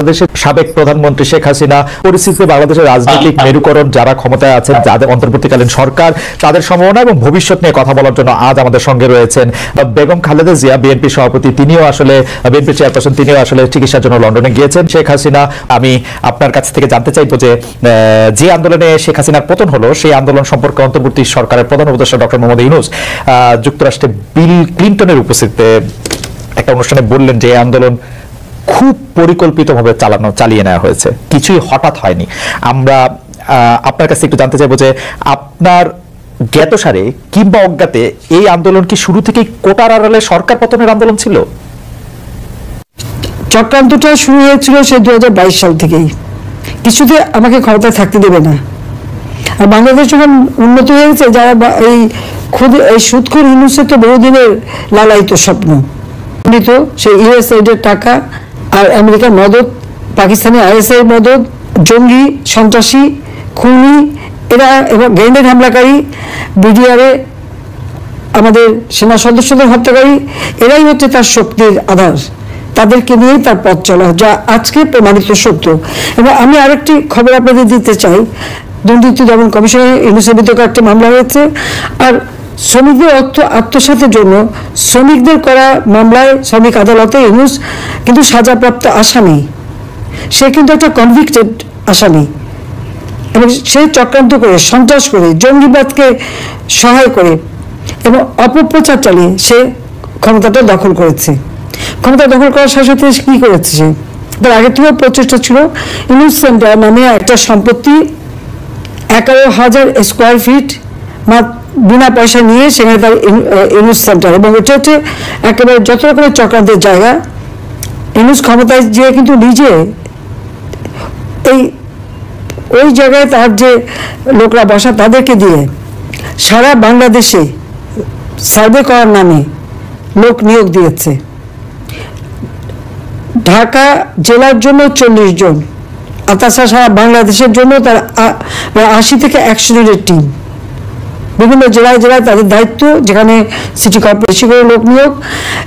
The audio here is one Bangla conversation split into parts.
বাংলাদেশের সাবেক প্রধানমন্ত্রী শেখ হাসিনা পরিস্থিতিতে বাংলাদেশের রাজনৈতিক মেরুকরণ যারা ক্ষমতায় আছেন, যাদের অন্তর্বর্তীকালীন সরকার, তাদের সম্ভাবনা এবং ভবিষ্যৎ নিয়ে কথা বলার জন্য আজ আমাদের সঙ্গে রয়েছেন বেগম খালেদা জিয়া, বিএনপি সভাপতি। তিনিও আসলে বিএনপি চেয়ারপারসন, তিনিও আসলে চিকিৎসার জন্য লন্ডনে গিয়েছেন। শেখ হাসিনা, আমি আপনার কাছ থেকে জানতে চাইবো যে আন্দোলনে শেখ হাসিনার পতন হলো, সেই আন্দোলন সম্পর্কে অন্তর্বর্তী সরকারের প্রধান উপদেষ্টা ডক্টর মোহাম্মদ ইউনূস যুক্তরাষ্ট্রে বিল ক্লিন্টনের উপস্থিতিতে একটা অনুষ্ঠানে বললেন যে আন্দোলন খুব পরিকল্পিতভাবে চালিয়ে নেওয়া হয়েছে, কিছুই হঠাৎ হয়নি। আমরা আপনার কাছে একটু জানতে চাইবো যে আপনার জ্ঞাতসারে কিংবা অজ্ঞাতে এই আন্দোলন কি শুরু থেকেই কোটার আড়ালে সরকার পতনের আন্দোলন ছিল? চক্রান্তটা শুরু হয়েছিল সে 2022 সাল থেকেই। কিছুতে আমাকে ক্ষমতায় থাকতে দেবে না। আর বাংলাদেশ যখন উন্নত হয়ে গেছে, যারা এই সুদখোর ইউনূসের তো বহুদিনের লালায়িত স্বপ্ন, সেই ইউএসএইডের টাকা আর আমেরিকার মদত, পাকিস্তানি আইএসআই মদত, জঙ্গি, সন্ত্রাসী, খুনি এরা এবং গ্রেনেড হামলাকারী, বিডিআরে আমাদের সেনা সদস্যদের হত্যাকারী, এরাই হচ্ছে তার শক্তির আধার। তাদেরকে নিয়েই তার পথ চলা, যা আজকে প্রমাণিত সত্য। এবং আমি আরেকটি খবর আপনাদের দিতে চাই, দুর্নীতি দমন কমিশনে ইউনূসের বিরুদ্ধে একটা মামলা হয়েছে। আর শ্রমিকদের অর্থ আত্মসাতের জন্য শ্রমিকদের করা মামলায় শ্রমিক আদালতে ইউনূস কিন্তু সাজাপ্রাপ্ত আসামি, সে কিন্তু একটা কনভিক্টেড আসামি। এবং সে চক্রান্ত করে, সন্ত্রাস করে, জঙ্গিবাদকে সহায় করে এবং অপপ্রচার চালিয়ে সে ক্ষমতাটা দখল করেছে। ক্ষমতা দখল করার সাথে সাথে কি করেছে, সে তার আগে থেকেও প্রচেষ্টা ছিল ইউনূস সেন্টার নামে একটা সম্পত্তি 11,000 স্কোয়ার ফিট বিনা পয়সা নিয়ে সেখানে তার ইউনূস সেন্টার, এবং এটা হচ্ছে একেবারে যত রকমের চক্রান্তের জায়গা। ইউনূস ক্ষমতায় যে কিন্তু নিজে ওই জায়গায় তার যে লোকরা বসা, তাদেরকে দিয়ে সারা বাংলাদেশে সার্ভে করার নামে লোক নিয়োগ দিয়েছে। ঢাকা জেলার জন্য 40 জন, আর তাছাড়া সারা বাংলাদেশের জন্য তার 80 থেকে 100 জনের টিম। বিভিন্ন জেলায় জেলায় তাদের দায়িত্ব, যেখানে সিটি কর্পোরেশন করে লোক নিয়োগ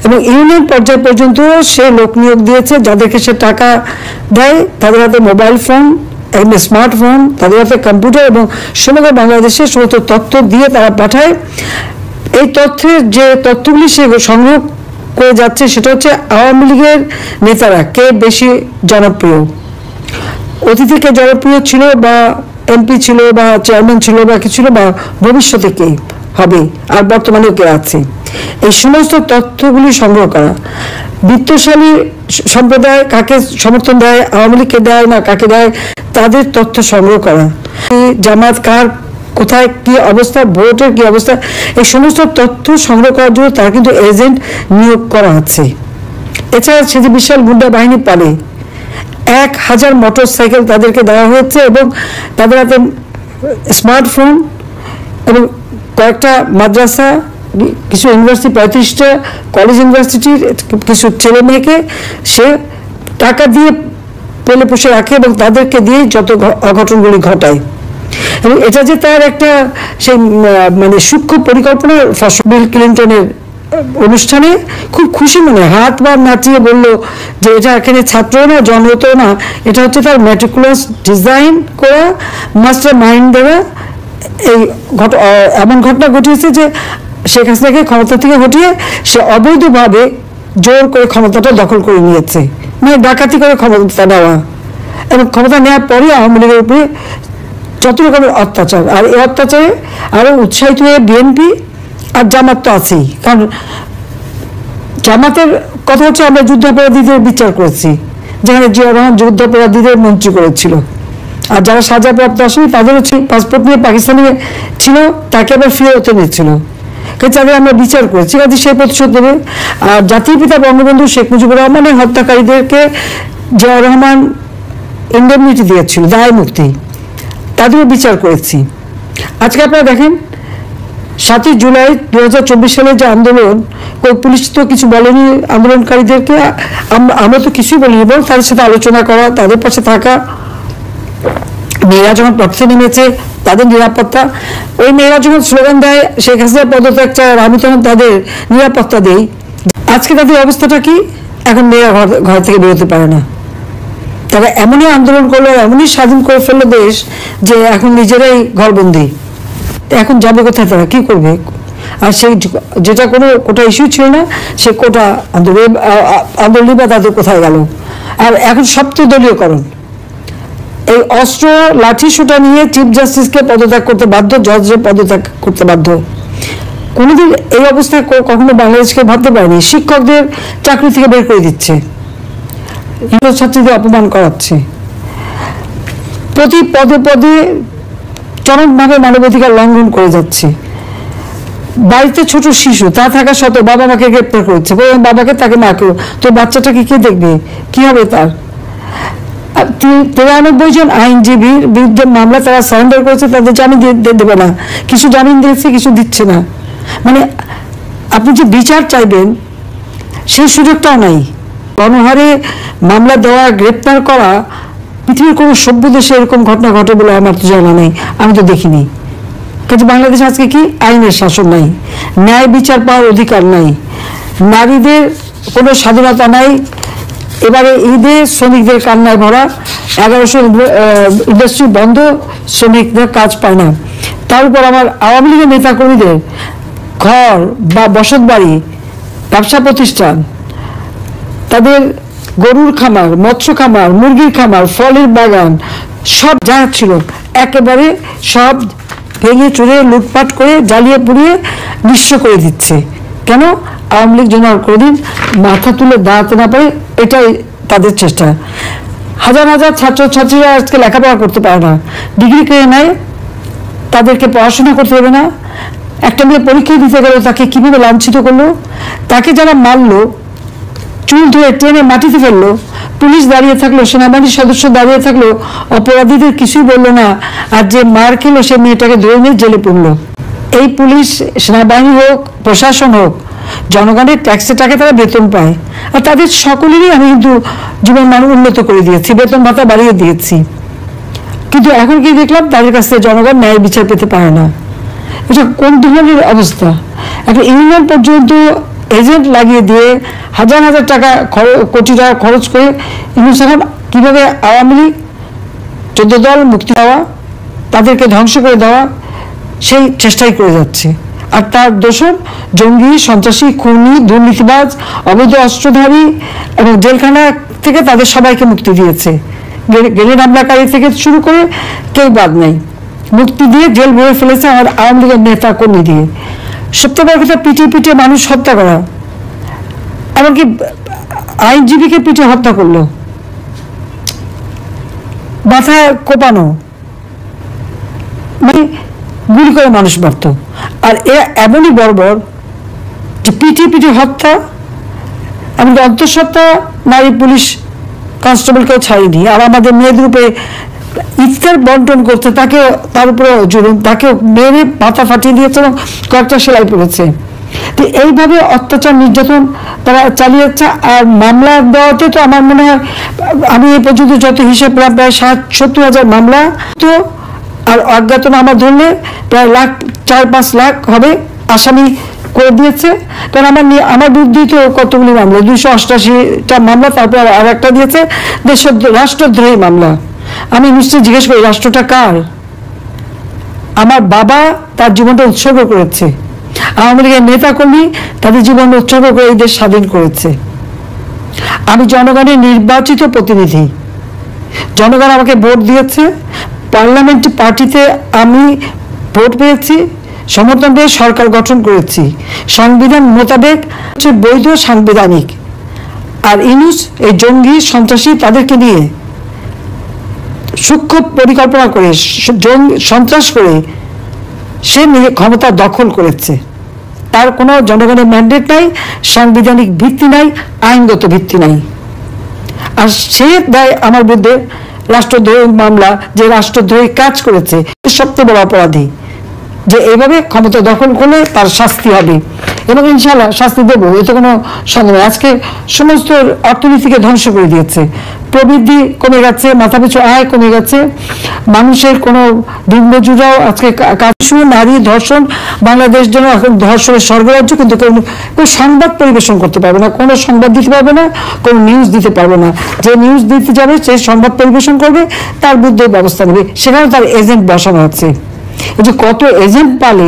এবং ইউনিয়ন পর্যায় পর্যন্ত সে লোক নিয়োগ দিয়েছে, যাদেরকে সে টাকা দেয়। তাদের হাতে মোবাইল ফোন, স্মার্টফোন, তাদের হাতে কম্পিউটার এবং সমগ্র বাংলাদেশের সমস্ত তথ্য দিয়ে তারা পাঠায়। এই তথ্যের যে তথ্যগুলি সে সংগ্রহ করে যাচ্ছে, সেটা হচ্ছে আওয়ামী লীগের নেতারা কে বেশি জনপ্রিয়, অতীতে কে জনপ্রিয় ছিল, বা এমপি ছিল, বা চেয়ারম্যান ছিল, বা কি ছিল, বা ভবিষ্যতে কে হবে, আর বর্তমানেও কে আছে। এই সমস্ত তথ্যগুলি সংগ্রহ করা, বিত্তশালী সম্প্রদায় কাকে সমর্থন দেয়, আওয়ামী লীগকে দেয় না কাকে দেয়, তাদের তথ্য সংগ্রহ করা, জামাত কার কোথায় কি অবস্থা, ভোটের কি অবস্থা, এই সমস্ত তথ্য সংগ্রহ করার জন্য তার কিন্তু এজেন্ট নিয়োগ করা আছে। এছাড়া সে যে বিশাল গুন্ডা বাহিনী পালে, 1000 মোটর সাইকেল তাদেরকে দেওয়া হয়েছে এবং তাদের হাতে স্মার্টফোন এবং কয়েকটা মাদ্রাসা, কিছু ইউনিভার্সিটি, 35টা কলেজ ইউনিভার্সিটির কিছু ছেলে মেয়েকে সে টাকা দিয়ে পেলে পুষে রাখে এবং তাদেরকে দিয়ে যত অঘটনগুলি ঘটায়। এবং এটা যে তার একটা সেই মানে সূক্ষ্ম পরিকল্পনার ফসল। বিল ক্লিন্টনের অনুষ্ঠানে খুব খুশি মনে হাত বা নাচিয়ে বলল যে এটা এখানে ছাত্র না, জনগত না, এটা হচ্ছে তার ম্যাটিকুলাস ডিজাইন করা, মাস্টার মাইন্ড দেওয়া। এই এমন ঘটনা ঘটিয়েছে যে শেখ হাসিনাকে ক্ষমতা থেকে হটিয়ে সে অবৈধভাবে জোর করে ক্ষমতাটা দখল করে নিয়েছে, মানে ডাকাতি করে ক্ষমতা নেওয়া, এবং ক্ষমতা নেওয়ার পরে আওয়ামী লীগের উপরে যত রকমের অত্যাচার। আর এই অত্যাচারে আরও উৎসাহিত হয়ে বিএনপি আর জামাত তো আছেই। কারণ জামাতের কথা হচ্ছে আমরা যুদ্ধাপরাধীদের বিচার করেছি, যেখানে জিয়া রহমান যুদ্ধাপরাধীদের মন্ত্রী করেছিল। আর যারা সাজাপ্রাপ্ত আসামি তাদের হচ্ছে পাসপোর্ট নিয়ে পাকিস্তানে ছিল, তাকে আবার ফিরে নিচ্ছিল, তাদের আমরা বিচার করেছি, কাজে সেই প্রতিশোধ দেবে। আর জাতির পিতা বঙ্গবন্ধু শেখ মুজিবুর রহমানের হত্যাকারীদেরকে জিয়া রহমান ইন্ডেমনিটি দিয়েছিল, দায় মুক্তি, তাদেরও বিচার করেছি। আজকে আপনারা দেখেন 7ই জুলাই 2024 সালে যে আন্দোলন, পুলিশ তো কিছু বলেনি আন্দোলনকারীদেরকে, আমরা তো কিছুই বলিনি, বল তাদের সাথে আলোচনা করা, তাদের পাশে থাকা। মেয়েরা যখন পথে নেমেছে, তাদের নিরাপত্তা, ওই মেয়েরা যখন স্লোগান দেয় শেখ হাসিনা পদত্যাগ চায়, আমি তখন তাদের নিরাপত্তা দেই। আজকে তাদের অবস্থাটা কি? এখন মেয়েরা ঘর থেকে বেরোতে পারে না, তারা এমনই আন্দোলন করলো, এমনই স্বাধীন করে ফেললো দেশ যে এখন নিজেরাই ঘরবন্দি। এখন যাবে কোথায়, তারা কি করবে? আর সেই যেটা কোনো কোটা ইস্যু ছিল না, সে কোটা আন্দোলন বা তাদের কোথায় গেল? আর এখন সপ্তদলীয়করণ, এই অস্ত্র লাঠি সোটা নিয়ে চিফ জাস্টিসকে পদত্যাগ করতে বাধ্য, জজকে পদত্যাগ করতে বাধ্য। কোনোদিন এই অবস্থায় কখনো বাংলাদেশকে ভাবতে পারেনি। শিক্ষকদের চাকরি থেকে বের করে দিচ্ছে, ছাত্রীদের অপমান করাচ্ছে, প্রতি পদে পদে চরমভাবে মানবাধিকার লঙ্ঘন করে যাচ্ছে। বাড়িতে ছোট শিশু তা থাকা সত্ত্বেও বাবা মাকে গ্রেপ্তার করেছে, বাবাকে তাকে মাকেও। তো বাচ্চাটাকে কে দেখবে, কি হবে তার? 93 জন আইনজীবীর বিরুদ্ধে মামলা তারা সারেন্ডার করেছে, তাদের জামিন দেবে না, কিছু জামিন দিয়েছে, কিছু দিচ্ছে না। মানে আপনি যে বিচার চাইবেন সেই সুযোগটাও নাই। গণহারে মামলা দেওয়া, গ্রেপ্তার করা, পৃথিবীর কোনো সভ্য দেশে এরকম ঘটনা ঘটে বলে আমার তো জানা নেই, আমি তো দেখিনি। কাজে বাংলাদেশ আজকে কি, আইনের শাসন নাই, ন্যায় বিচার পাওয়ার অধিকার নাই, নারীদের কোনো স্বাধীনতা নাই। এবারে ঈদে শ্রমিকদের কান্নায় ভরা, 1100 ইন্ডাস্ট্রি বন্ধ, শ্রমিকদের কাজ পায় না। তার উপর আমার আওয়ামী লীগের নেতাকর্মীদের ঘর বা বসত বাড়ি, ব্যবসা প্রতিষ্ঠান, তাদের গরুর খামার, মৎস্য খামার, মুরগির খামার, ফলের বাগান, সব যা ছিল একেবারে সব ভেঙে চুরে লুটপাট করে জ্বালিয়ে পুড়িয়ে নিঃস্ব করে দিচ্ছে। কেন? আওয়ামী লীগ যেন আর কোনোদিন মাথা তুলে দাঁড়াতে না পারে, এটাই তাদের চেষ্টা। হাজার হাজার ছাত্রছাত্রীরা আজকে লেখাপড়া করতে পারে না, ডিগ্রি কেড়ে নেয়, তাদেরকে পড়াশোনা করতে হবে না। একটা মেয়ে পরীক্ষা দিতে গেল, তাকে কিভাবে লাঞ্ছিত করলো, তাকে যারা মারলো, চুল ধরে টেনে মাটিতে ফেললো, পুলিশ দাঁড়িয়ে থাকলো, সেনাবাহিনীর সদস্য দাঁড়িয়ে থাকলো, অপরাধীদের কিছুই বললো না। আর যে মার খেলো সে মেয়েটাকে ধরে নিয়ে জেলে পড়লো। এই পুলিশ, সেনাবাহিনী হোক, প্রশাসন হোক, জনগণের ট্যাক্সের টাকা তারা বেতন পায়। আর তাদের সকলেরই আমি কিন্তু জীবন মান উন্নত করে দিয়েছি, বেতন ভাতা বাড়িয়ে দিয়েছি। কিন্তু এখন কি দেখলাম, তাদের কাছ থেকে জনগণ ন্যায় বিচার পেতে পারে না। এটা কোন ধরনের অবস্থা? একটা ইউনিয়ন পর্যন্ত এজেন্ট লাগিয়ে দিয়ে হাজার হাজার টাকা, কোটি টাকা খরচ করে এখন কীভাবে আওয়ামী লীগ 14 দল মুক্তি দেওয়া, তাদেরকে ধ্বংস করে দেওয়া, সেই চেষ্টাই করে যাচ্ছে। আর তার দোষর জঙ্গি, সন্ত্রাসী, খুনি, দুর্নীতিবাজ, অবৈধ অস্ত্রধারী এবং জেলখানা থেকে তাদের সবাইকে মুক্তি দিয়েছে। গ্রেনেড হামলাকারী থেকে শুরু করে কেউ বাদ নেই, মুক্তি দিয়ে জেল ভরে ফেলেছে আমার আওয়ামী লীগের নেতা কর্মী দিয়ে। সবচেয়ে বড় কথা, পিটিয়ে পিটিয়ে মানুষ হত্যা করা, এমনকি আইনজীবীকে পিটিয়ে হত্যা করলো, মাথায় কোপানো, মানে গুলি করে মানুষ মারত। আর এরা এমনই বর্বর যে পিটিয়ে পিটিয়ে হত্যা, এমনকি অন্তঃসত্ত্বা নারী পুলিশ কনস্টেবলকেও ছাড়িনি। আর আমাদের মেয়েদের উপরে ইফতার বন্টন করতে, তাকে তার উপরে জুলুম, তাকে মেরে মাথা ফাটিয়ে দিয়েছে এবং কয়েকটা সেলাই পড়েছে। তো এইভাবে অত্যাচার, নির্যাতন তারা চালিয়ে যাচ্ছে। আর মামলা দেওয়াতে তো আমার মনে হয়, আমি এ পর্যন্ত যত হিসেব প্রায় 70,000 মামলা, তো আর অজ্ঞাতনা আমার ধরলে প্রায় 4-5 লাখ হবে আসামি করে দিয়েছে। কারণ আমার বিরুদ্ধে তো কতগুলি মামলা, 288টা মামলা, তারপর আর একটা দিয়েছে রাষ্ট্রদ্রোহী মামলা। আমি নিশ্চয়ই জিজ্ঞেস করি, রাষ্ট্রটা কার? আমার বাবা তার জীবনটা উৎসর্গ করেছে, আওয়ামী লীগের নেতাকর্মী তাদের জীবন উৎসর্গ করে এই দেশ স্বাধীন করেছে। আমি জনগণের নির্বাচিত প্রতিনিধি, জনগণ আমাকে ভোট দিয়েছে, পার্লামেন্ট পার্টিতে আমি ভোট পেয়েছি, সমর্থন পেয়ে সরকার গঠন করেছি, সংবিধান মোতাবেক বৈধ সাংবিধানিক। আর ইউনূস এই জঙ্গি, সন্ত্রাসী, তাদেরকে নিয়ে সূক্ষ্ম পরিকল্পনা করে, সন্ত্রাস করে সে ক্ষমতা দখল করেছে। তার কোনো জনগণের ম্যান্ডেট নাই, সাংবিধানিক ভিত্তি নাই, আইনগত ভিত্তি নাই। আর সে দেয় আমার বিরুদ্ধে রাষ্ট্রদ্রোহী মামলা, যে রাষ্ট্রদ্রোহী কাজ করেছে, সবচেয়ে বড় অপরাধী, যে এইভাবে ক্ষমতা দখল করলে তার শাস্তি হবে। এবং ইনশাল্লাহ শাস্তি দেবো, এতে কোনো সন্দেহ নেই। আজকে সমস্ত অর্থনীতিকে ধ্বংস করে দিয়েছে, প্রবৃদ্ধি কমে গেছে, মাথাপিছু আয় কমে গেছে, মানুষের কোনো দিনমজুরাও আজকে কাজ শুরু, নারী ধর্ষণ, বাংলাদেশ যেন এখন ধর্ষণের স্বর্গরাজ্য, কিন্তু কেউ সংবাদ পরিবেশন করতে পারবে না, কোনো সংবাদ দিতে পারবে না, কোনো নিউজ দিতে পারবে না। যে নিউজ দিতে যাবে, সে সংবাদ পরিবেশন করবে, তার বিরুদ্ধে ব্যবস্থা নেবে। সেখানে তার এজেন্ট বসানো হচ্ছে। এই যে কত এজেন্ট পালে